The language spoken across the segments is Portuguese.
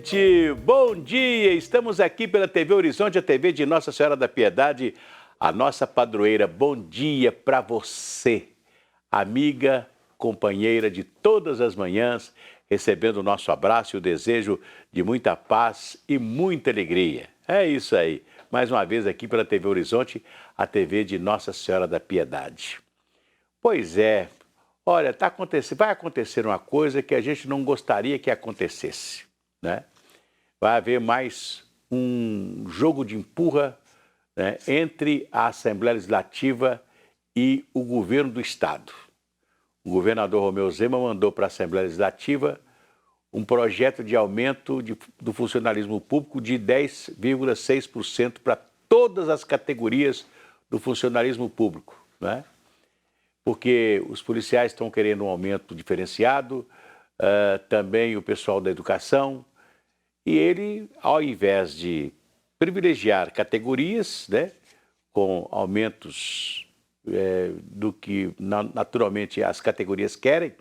gente! Bom dia! Estamos aqui pela TV Horizonte, a TV de Nossa Senhora da Piedade, a nossa padroeira. Bom dia para você, amiga, companheira de todas as manhãs, recebendo o nosso abraço e o desejo de muita paz e muita alegria. É isso aí. Mais uma vez aqui pela TV Horizonte, a TV de Nossa Senhora da Piedade. Pois é, olha, vai acontecer uma coisa que a gente não gostaria que acontecesse, né? Vai haver mais um jogo de empurra, né, entre a Assembleia Legislativa e o governo do Estado. O governador Romeu Zema mandou para a Assembleia Legislativa um projeto de aumento do funcionalismo público de 10,6% para todas as categorias do funcionalismo público, né? Porque os policiais estão querendo um aumento diferenciado, também o pessoal da educação, e ele, ao invés de privilegiar categorias, né, com aumentos do que naturalmente as categorias querem,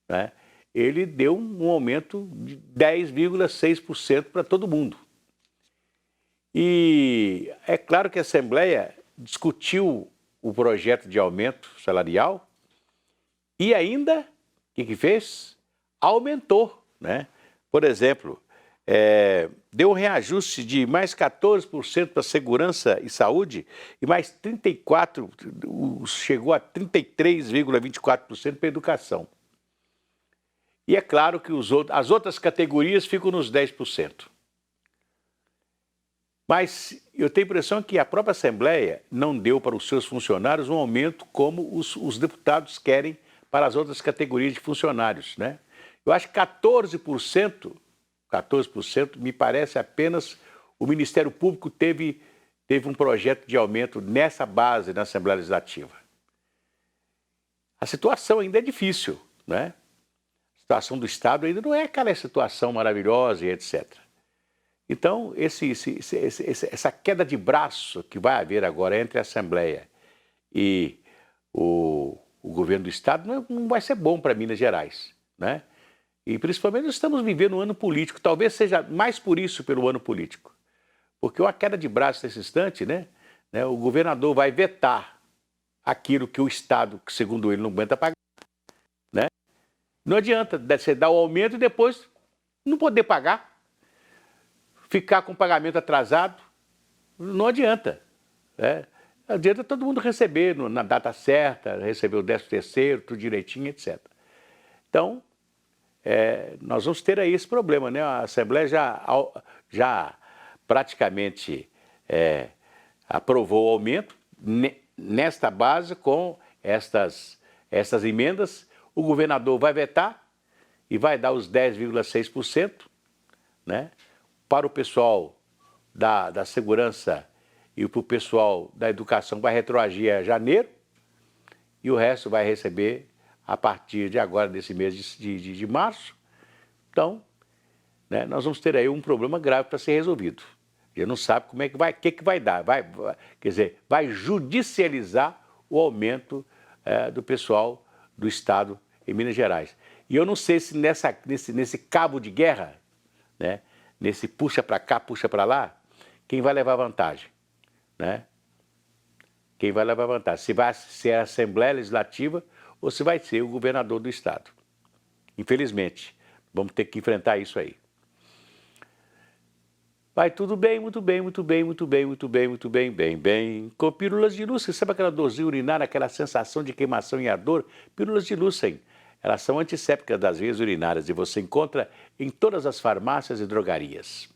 né, ele deu um aumento de 10,6% para todo mundo. E é claro que a Assembleia discutiu o projeto de aumento salarial e ainda, o que fez? Aumentou, né? Por exemplo, deu um reajuste de mais 14% para segurança e saúde e mais 34%, chegou a 33,24% para educação. E é claro que as outras categorias ficam nos 10%. Mas eu tenho a impressão que a própria Assembleia não deu para os seus funcionários um aumento como os deputados querem para as outras categorias de funcionários, né? Eu acho que 14% me parece apenas o Ministério Público teve um projeto de aumento nessa base na Assembleia Legislativa. A situação ainda é difícil, né? A situação do Estado ainda não é aquela situação maravilhosa e etc. Então, essa queda de braço que vai haver agora entre a Assembleia e o governo do Estado não vai ser bom para Minas Gerais, né? E principalmente nós estamos vivendo um ano político, talvez seja mais por isso pelo ano político. Porque uma queda de braço nesse instante, né, o governador vai vetar aquilo que o Estado, que segundo ele, não aguenta pagar, né? Não adianta você dar o aumento e depois não poder pagar. Ficar com pagamento atrasado, não adianta, né? Adianta todo mundo receber na data certa, receber o 13º, tudo direitinho, etc. Então, nós vamos ter aí esse problema, né? A Assembleia já praticamente aprovou o aumento nesta base com estas emendas. O governador vai vetar e vai dar os 10,6%, né? Para o pessoal da segurança e para o pessoal da educação vai retroagir a janeiro e o resto vai receber a partir de agora, desse mês de março. Então, né, nós vamos ter aí um problema grave para ser resolvido. A gente não sabe como é que vai, o que vai dar. Quer dizer, vai judicializar o aumento do pessoal do Estado em Minas Gerais. E eu não sei se nesse cabo de guerra, né, nesse puxa para cá, puxa para lá, quem vai levar vantagem, né? Quem vai levar vantagem? Se vai ser a Assembleia Legislativa ou se vai ser o governador do Estado. Infelizmente, vamos ter que enfrentar isso aí. Vai tudo bem, muito bem, muito bem, muito bem, muito bem, muito bem, bem. Com pílulas de Lúcen, sabe aquela dorzinha urinária, aquela sensação de queimação e ardor? Pílulas de Lúcen. Elas são antissépticas das vias urinárias e você encontra em todas as farmácias e drogarias.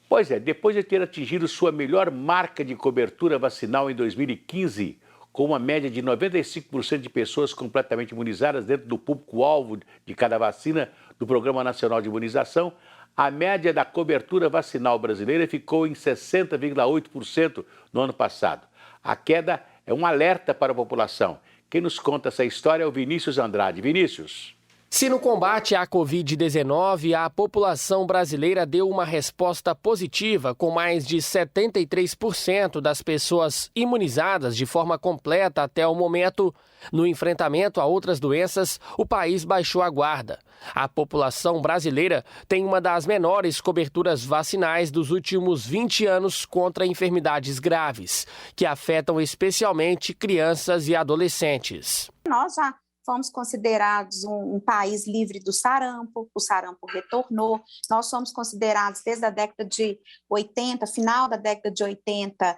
Pois é, depois de ter atingido sua melhor marca de cobertura vacinal em 2015, com uma média de 95% de pessoas completamente imunizadas dentro do público-alvo de cada vacina do Programa Nacional de Imunização, a média da cobertura vacinal brasileira ficou em 60,8% no ano passado. A queda é um alerta para a população. Quem nos conta essa história é o Vinícius Andrade. Vinícius. Se no combate à Covid-19 a população brasileira deu uma resposta positiva, com mais de 73% das pessoas imunizadas de forma completa até o momento, no enfrentamento a outras doenças, o país baixou a guarda. A população brasileira tem uma das menores coberturas vacinais dos últimos 20 anos contra enfermidades graves, que afetam especialmente crianças e adolescentes. Nós já fomos considerados um país livre do sarampo, o sarampo retornou. Nós somos considerados, desde a década de 80, final da década de 80,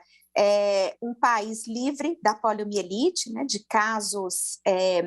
um país livre da poliomielite, né, de casos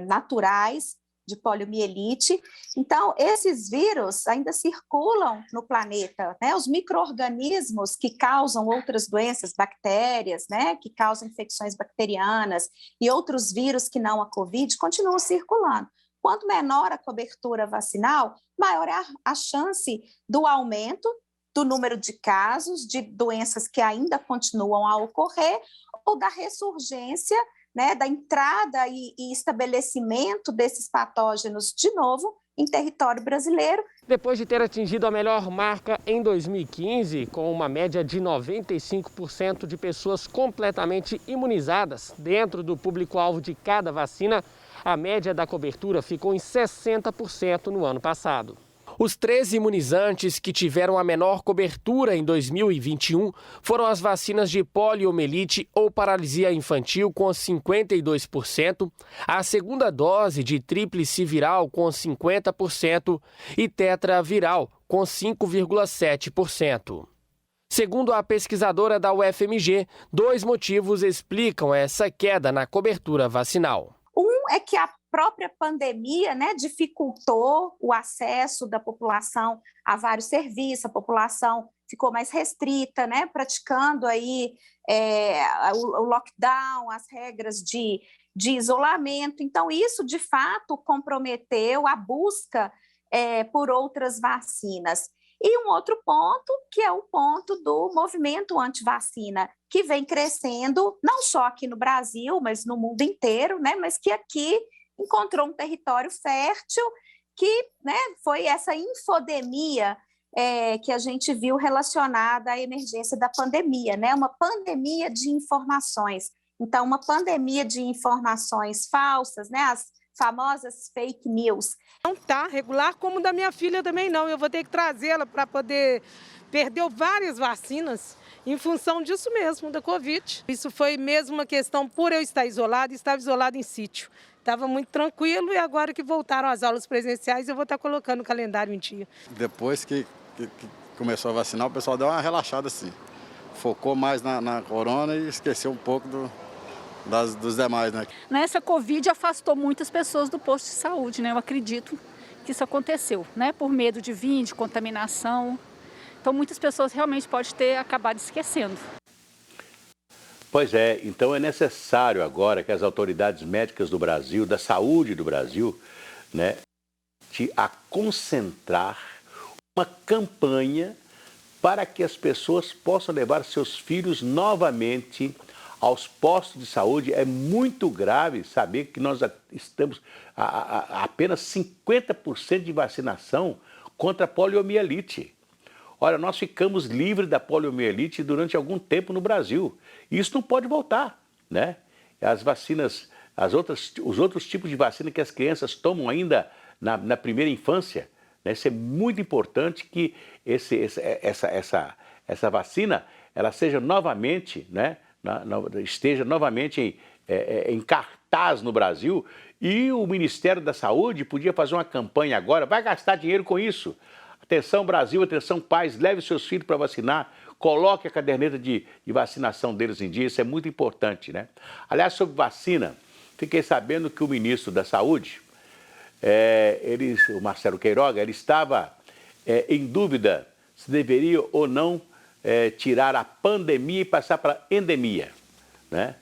naturais de poliomielite. Então, esses vírus ainda circulam no planeta, né? Os micro-organismos que causam outras doenças, bactérias, né, que causam infecções bacterianas e outros vírus que não a Covid, continuam circulando. Quanto menor a cobertura vacinal, maior é a chance do aumento do número de casos de doenças que ainda continuam a ocorrer ou da ressurgência, né, da entrada e estabelecimento desses patógenos de novo em território brasileiro. Depois de ter atingido a melhor marca em 2015, com uma média de 95% de pessoas completamente imunizadas dentro do público-alvo de cada vacina, a média da cobertura ficou em 60% no ano passado. Os 13 imunizantes que tiveram a menor cobertura em 2021 foram as vacinas de poliomielite ou paralisia infantil com 52%, a segunda dose de tríplice viral com 50% e tetraviral com 5,7%. Segundo a pesquisadora da UFMG, 2 motivos explicam essa queda na cobertura vacinal. Um é que a própria pandemia, né, dificultou o acesso da população a vários serviços, a população ficou mais restrita, né, praticando aí o lockdown, as regras de isolamento. Então, isso, de fato, comprometeu a busca por outras vacinas. E um outro ponto, que é o ponto do movimento antivacina, que vem crescendo, não só aqui no Brasil, mas no mundo inteiro, né, mas que aqui encontrou um território fértil, que, né, foi essa infodemia que a gente viu relacionada à emergência da pandemia, né, uma pandemia de informações. Então, uma pandemia de informações falsas, né, as famosas fake news. Não está regular, como da minha filha também não. Eu vou ter que trazê-la para poder... Perdeu várias vacinas em função disso mesmo, da Covid. Isso foi mesmo uma questão por eu estar isolada, estava isolada em sítio. Estava muito tranquilo e agora que voltaram às aulas presenciais, eu vou estar colocando o calendário em dia. Depois que começou a vacinar, o pessoal deu uma relaxada assim. Focou mais na corona e esqueceu um pouco dos demais, né? Essa Covid afastou muitas pessoas do posto de saúde, né? Eu acredito que isso aconteceu, né? Por medo de vir, de contaminação. Então, muitas pessoas realmente podem ter acabado esquecendo. Pois é, então é necessário agora que as autoridades médicas do Brasil, da saúde do Brasil, né, a concentrar uma campanha para que as pessoas possam levar seus filhos novamente aos postos de saúde. É muito grave saber que nós estamos a apenas 50% de vacinação contra a poliomielite. Olha, nós ficamos livres da poliomielite durante algum tempo no Brasil. E isso não pode voltar, né? As vacinas, os outros tipos de vacina que as crianças tomam ainda na primeira infância, né? Isso é muito importante que essa vacina ela seja novamente, né? Esteja novamente em cartaz no Brasil. E o Ministério da Saúde podia fazer uma campanha agora, vai gastar dinheiro com isso. Atenção Brasil, atenção pais, leve seus filhos para vacinar, coloque a caderneta de vacinação deles em dia, isso é muito importante, né? Aliás, sobre vacina, fiquei sabendo que o ministro da Saúde, o Marcelo Queiroga, ele estava em dúvida se deveria ou não tirar a pandemia e passar para a endemia, né?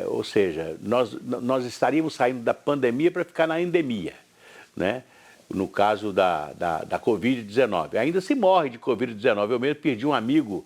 Ou seja, nós estaríamos saindo da pandemia para ficar na endemia, né? No caso da Covid-19. Ainda se morre de Covid-19. Eu mesmo perdi um amigo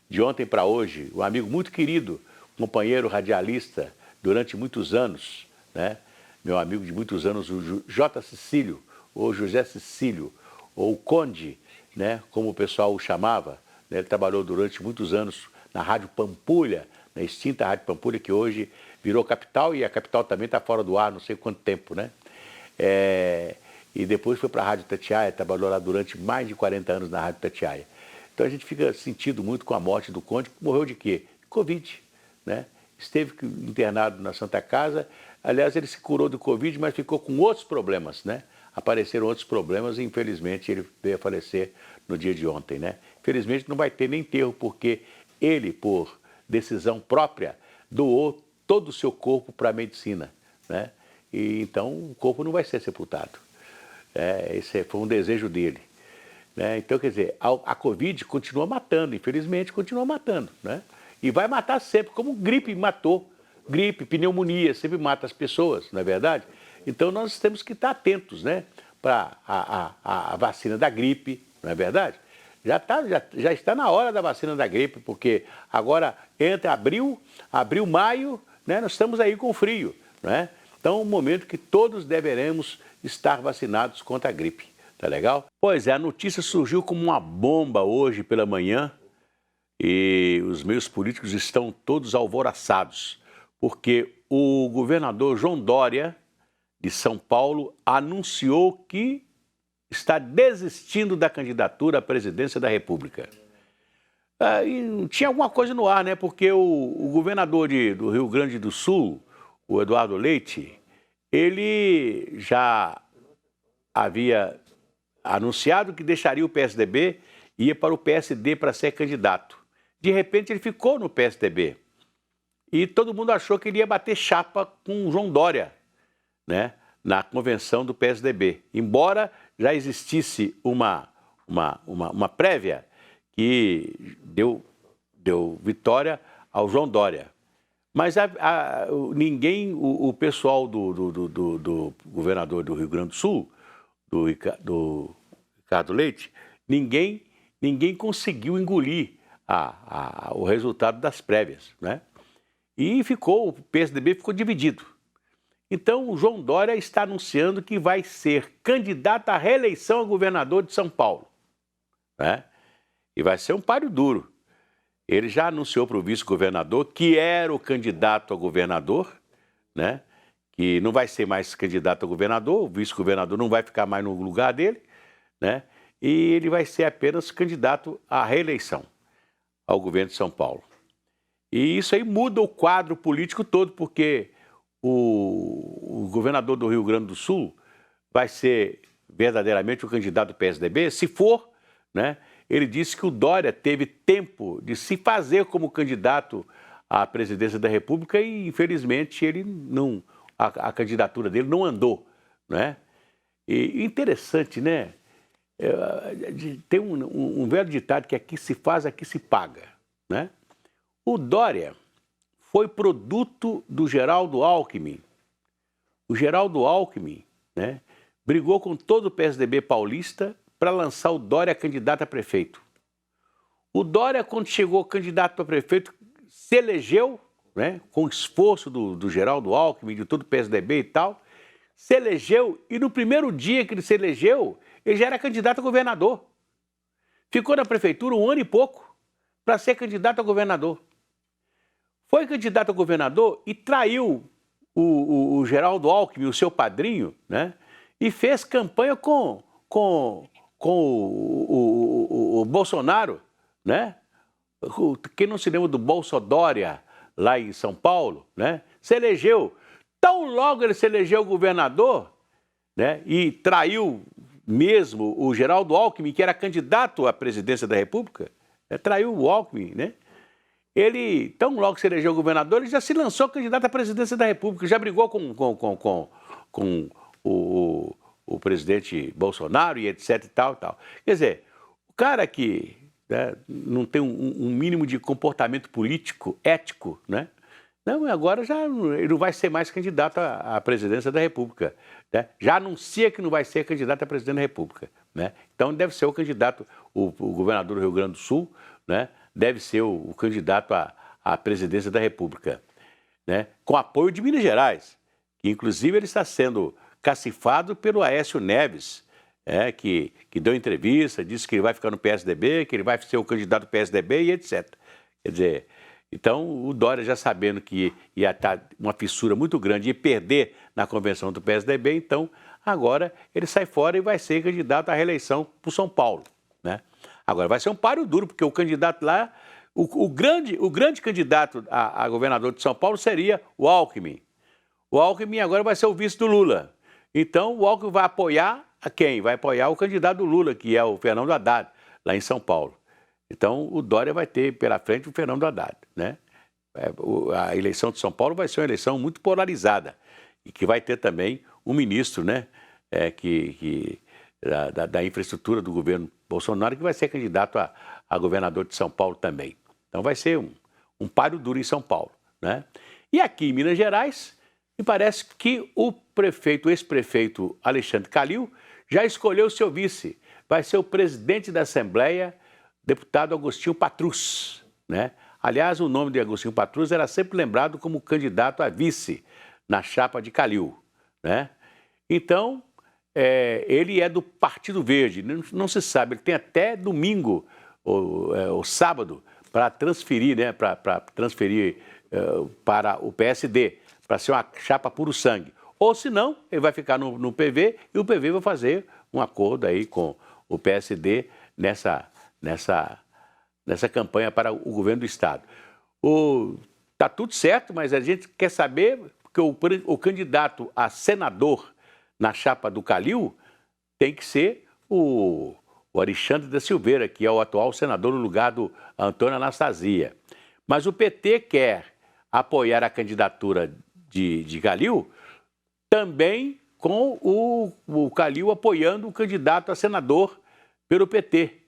de ontem para hoje, um amigo muito querido, companheiro radialista durante muitos anos, né? Meu amigo de muitos anos, o J. Cecílio, ou José Cecílio, ou Conde, né, como o pessoal o chamava, né, ele trabalhou durante muitos anos na Rádio Pampulha, na extinta Rádio Pampulha, que hoje virou Capital, e a Capital também está fora do ar, não sei quanto tempo, né? E depois foi para a Rádio Itatiaia, trabalhou lá durante mais de 40 anos na Rádio Itatiaia. Então a gente fica sentido muito com a morte do Conde, que morreu de quê? Covid, né? Esteve internado na Santa Casa, aliás, ele se curou do Covid, mas ficou com outros problemas, né? Apareceram outros problemas e, infelizmente, ele veio a falecer no dia de ontem, né? Infelizmente, não vai ter nem enterro, porque ele, por decisão própria, doou todo o seu corpo para a medicina, né? E então o corpo não vai ser sepultado. Esse foi um desejo dele, né? Então, quer dizer, a Covid continua matando, infelizmente continua matando, né? E vai matar sempre, como gripe matou. Gripe, pneumonia, sempre mata as pessoas, não é verdade? Então nós temos que estar atentos, né, para a vacina da gripe, não é verdade? Já está na hora da vacina da gripe, porque agora entra abril, maio, né, nós estamos aí com frio, né? Então é um momento que todos deveremos estar vacinados contra a gripe, tá legal? Pois é, a notícia surgiu como uma bomba hoje pela manhã e os meios políticos estão todos alvoroçados, porque o governador João Dória, de São Paulo, anunciou que está desistindo da candidatura à presidência da República. E tinha alguma coisa no ar, né? Porque o governador do Rio Grande do Sul, o Eduardo Leite, ele já havia anunciado que deixaria o PSDB e ia para o PSD para ser candidato. De repente ele ficou no PSDB e todo mundo achou que ele ia bater chapa com o João Dória, né, na convenção do PSDB, embora já existisse uma prévia que deu vitória ao João Dória. Mas o pessoal do governador do Rio Grande do Sul, do Ricardo Leite, ninguém conseguiu engolir o resultado das prévias, né? E o PSDB ficou dividido. Então, o João Dória está anunciando que vai ser candidato à reeleição a governador de São Paulo, né? E vai ser um páreo duro. Ele já anunciou para o vice-governador, que era o candidato a governador, né? Que não vai ser mais candidato a governador, o vice-governador não vai ficar mais no lugar dele, né? E ele vai ser apenas candidato à reeleição ao governo de São Paulo. E isso aí muda o quadro político todo, porque o governador do Rio Grande do Sul vai ser verdadeiramente o candidato do PSDB, se for, né? Ele disse que o Dória teve tempo de se fazer como candidato à presidência da República e, infelizmente, a candidatura dele não andou, né? E interessante, né? Tem um velho ditado que aqui se faz, aqui se paga, né? O Dória foi produto do Geraldo Alckmin. O Geraldo Alckmin, né, brigou com todo o PSDB paulista para lançar o Dória candidato a prefeito. O Dória, quando chegou candidato a prefeito, se elegeu, né, com o esforço do Geraldo Alckmin, de todo o PSDB e tal, se elegeu e no primeiro dia que ele se elegeu, ele já era candidato a governador. Ficou na prefeitura 1 ano e pouco para ser candidato a governador. Foi candidato a governador e traiu o Geraldo Alckmin, o seu padrinho, né, e fez campanha com o Bolsonaro, né? Quem não se lembra do Bolsodória lá em São Paulo, né? Se elegeu. Tão logo ele se elegeu governador, né? E traiu mesmo o Geraldo Alckmin, que era candidato à presidência da República, traiu o Alckmin, né? Ele, tão logo se elegeu governador, ele já se lançou candidato à presidência da República, já brigou com o presidente Bolsonaro e etc e tal. Quer dizer, o cara que, né, não tem um mínimo de comportamento político, ético, né? Não, agora ele não vai ser mais candidato à presidência da República, né? Já anuncia que não vai ser candidato à presidência da República, né? Então deve ser o candidato, o governador do Rio Grande do Sul, né? Deve ser o candidato à presidência da República, né? Com apoio de Minas Gerais, que inclusive ele está sendo cacifado pelo Aécio Neves, que deu entrevista, disse que ele vai ficar no PSDB, que ele vai ser o candidato do PSDB e etc. Quer dizer, então o Dória, já sabendo que ia estar uma fissura muito grande e perder na convenção do PSDB, então agora ele sai fora e vai ser candidato à reeleição por São Paulo, né? Agora vai ser um páreo duro, porque o candidato lá, o grande candidato a governador de São Paulo seria o Alckmin. O Alckmin agora vai ser o vice do Lula. Então o Alckmin vai apoiar a quem? Vai apoiar o candidato do Lula, que é o Fernando Haddad, lá em São Paulo. Então o Dória vai ter pela frente o Fernando Haddad, né? A eleição de São Paulo vai ser uma eleição muito polarizada e que vai ter também um ministro, né, da infraestrutura do governo Bolsonaro, que vai ser candidato a governador de São Paulo também. Então vai ser um páreo duro em São Paulo, né? E aqui em Minas Gerais, me parece que o ex-prefeito Alexandre Calil já escolheu seu vice. Vai ser o presidente da Assembleia, deputado Agostinho Patrus, né? Aliás, o nome de Agostinho Patrus era sempre lembrado como candidato a vice na chapa de Calil, né? Então, ele é do Partido Verde, não se sabe, ele tem até domingo ou sábado para transferir, né, para transferir para o PSD, para ser uma chapa puro sangue. Ou se não, ele vai ficar no PV e o PV vai fazer um acordo aí com o PSD nessa campanha para o governo do Estado. Tá tudo certo, mas a gente quer saber que o candidato a senador na chapa do Calil tem que ser o Alexandre da Silveira, que é o atual senador no lugar do Antônio Anastasia. Mas o PT quer apoiar a candidatura de Calil também com o Calil apoiando o candidato a senador pelo PT.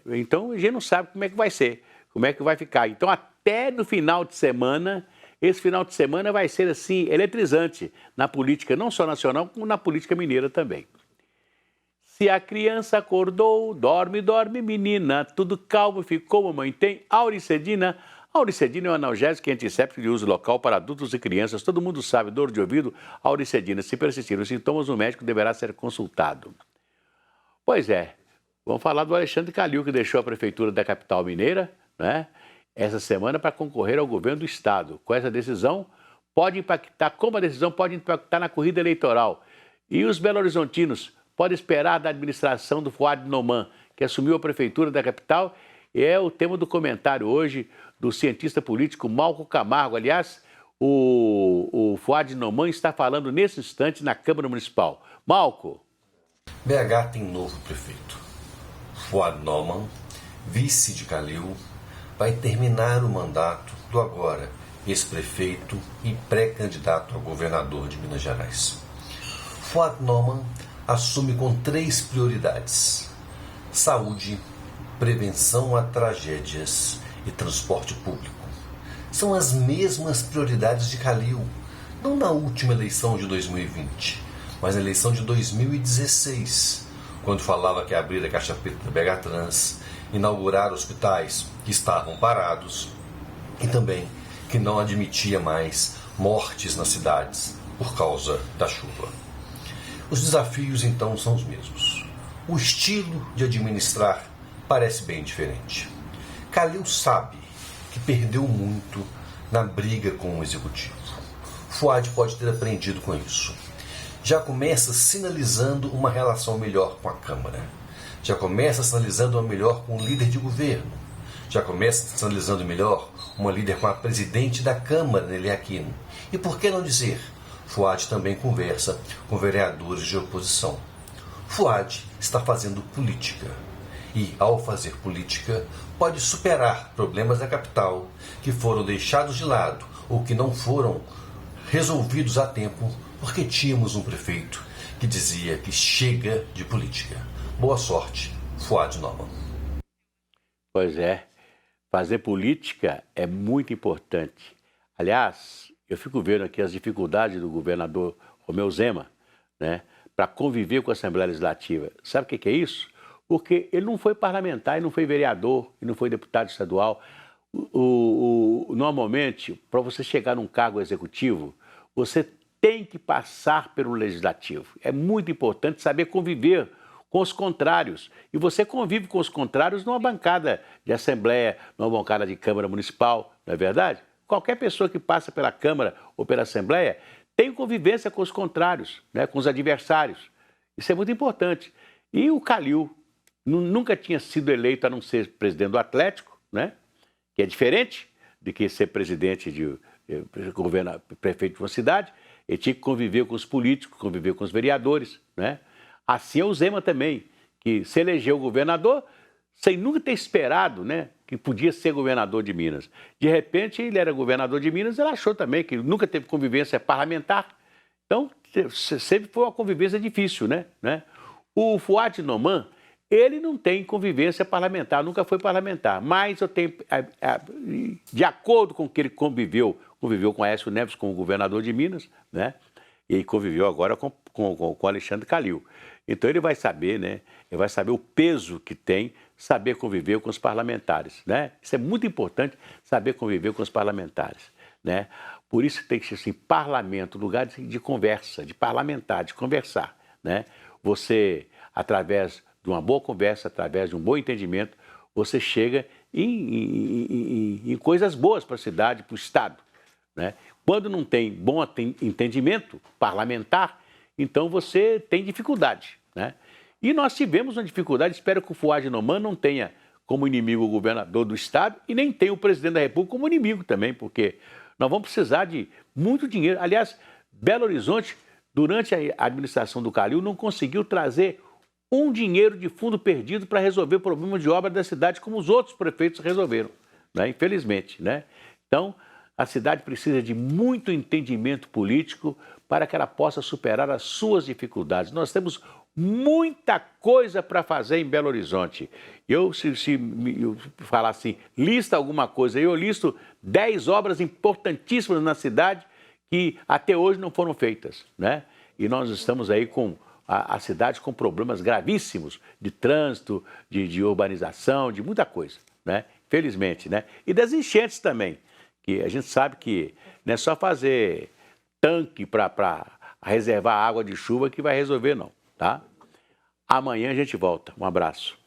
Então a gente não sabe como é que vai ser, como é que vai ficar. Então até no final de semana, esse final de semana vai ser assim eletrizante na política, não só nacional, como na política mineira também. Se a criança acordou, dorme, dorme, menina, tudo calmo ficou, mamãe tem Auricedina. Auricedina é um analgésico e antisséptico de uso local para adultos e crianças. Todo mundo sabe, dor de ouvido, Auricedina. Se persistirem os sintomas, o médico deverá ser consultado. Pois é, vamos falar do Alexandre Calil, que deixou a prefeitura da capital mineira, né, essa semana para concorrer ao governo do Estado. Com essa decisão, como a decisão pode impactar na corrida eleitoral. E os belo-horizontinos podem esperar da administração do Fuad Noman, que assumiu a prefeitura da capital, e é o tema do comentário hoje do cientista político Malco Camargo. Aliás, o Fuad Noman está falando nesse instante na Câmara Municipal. Malco. BH tem novo prefeito. Fuad Noman, vice de Calil, vai terminar o mandato do agora ex-prefeito e pré-candidato a governador de Minas Gerais. Fuad Noman assume com 3 prioridades: saúde, prevenção a tragédias e transporte público. São as mesmas prioridades de Calil, não na última eleição de 2020, mas na eleição de 2016, quando falava que ia abrir a caixa preta da BH Trans, inaugurar hospitais que estavam parados e também que não admitia mais mortes nas cidades por causa da chuva. Os desafios então são os mesmos. O estilo de administrar parece bem diferente. Calil sabe que perdeu muito na briga com o executivo. Fuad pode ter aprendido com isso. Já começa sinalizando uma relação melhor com a Câmara. Já começa sinalizando uma melhor com o líder de governo. Já começa sinalizando melhor uma líder com a presidente da Câmara, Nelly Aquino. E por que não dizer? Fuad também conversa com vereadores de oposição. Fuad está fazendo política. E, ao fazer política, pode superar problemas da capital que foram deixados de lado ou que não foram resolvidos a tempo porque tínhamos um prefeito que dizia que chega de política. Boa sorte, Fuad Noman. Pois é, fazer política é muito importante. Aliás, eu fico vendo aqui as dificuldades do governador Romeu Zema, né, para conviver com a Assembleia Legislativa. Sabe o que é isso? Porque ele não foi parlamentar, ele não foi vereador, ele não foi deputado estadual. Normalmente, para você chegar num cargo executivo, você tem que passar pelo Legislativo. É muito importante saber conviver com os contrários. E você convive com os contrários numa bancada de Assembleia, numa bancada de Câmara Municipal, não é verdade? Qualquer pessoa que passa pela Câmara ou pela Assembleia tem convivência com os contrários, né, com os adversários. Isso é muito importante. E o Calil nunca tinha sido eleito a não ser presidente do Atlético, né, que é diferente de que ser presidente de prefeito de uma cidade. Ele tinha que conviver com os políticos, conviver com os vereadores, né? Assim é o Zema também, que se elegeu governador sem nunca ter esperado, né, que podia ser governador de Minas. De repente, ele era governador de Minas, ele achou também que nunca teve convivência parlamentar. Então, sempre foi uma convivência difícil, né? O Fuad Noman, ele não tem convivência parlamentar, nunca foi parlamentar, mas eu tenho, de acordo com que ele conviveu com Aécio Neves como governador de Minas, né? E conviveu agora com Alexandre Calil. Então ele vai saber, né? Ele vai saber o peso que tem saber conviver com os parlamentares, né? Isso é muito importante, saber conviver com os parlamentares, né? Por isso tem que ser assim, parlamento, lugar de conversa, de parlamentar, de conversar, né? Você, através de uma boa conversa, através de um bom entendimento, você chega em coisas boas para a cidade, para o Estado, né? Quando não tem bom entendimento parlamentar, então você tem dificuldade, né? E nós tivemos uma dificuldade, espero que o Fuad Noman não tenha como inimigo o governador do Estado e nem tenha o presidente da República como inimigo também, porque nós vamos precisar de muito dinheiro. Aliás, Belo Horizonte, durante a administração do Calil, não conseguiu trazer um dinheiro de fundo perdido para resolver o problema de obra da cidade, como os outros prefeitos resolveram, né? Infelizmente, né? Então, a cidade precisa de muito entendimento político para que ela possa superar as suas dificuldades. Nós temos muita coisa para fazer em Belo Horizonte. Eu falar assim, lista alguma coisa, eu listo 10 obras importantíssimas na cidade que até hoje não foram feitas, né? E nós estamos aí com a cidade com problemas gravíssimos de trânsito, de urbanização, de muita coisa, né? Infelizmente, né? E das enchentes também, que a gente sabe que não é só fazer tanque para reservar água de chuva que vai resolver, não, tá? Amanhã a gente volta. Um abraço.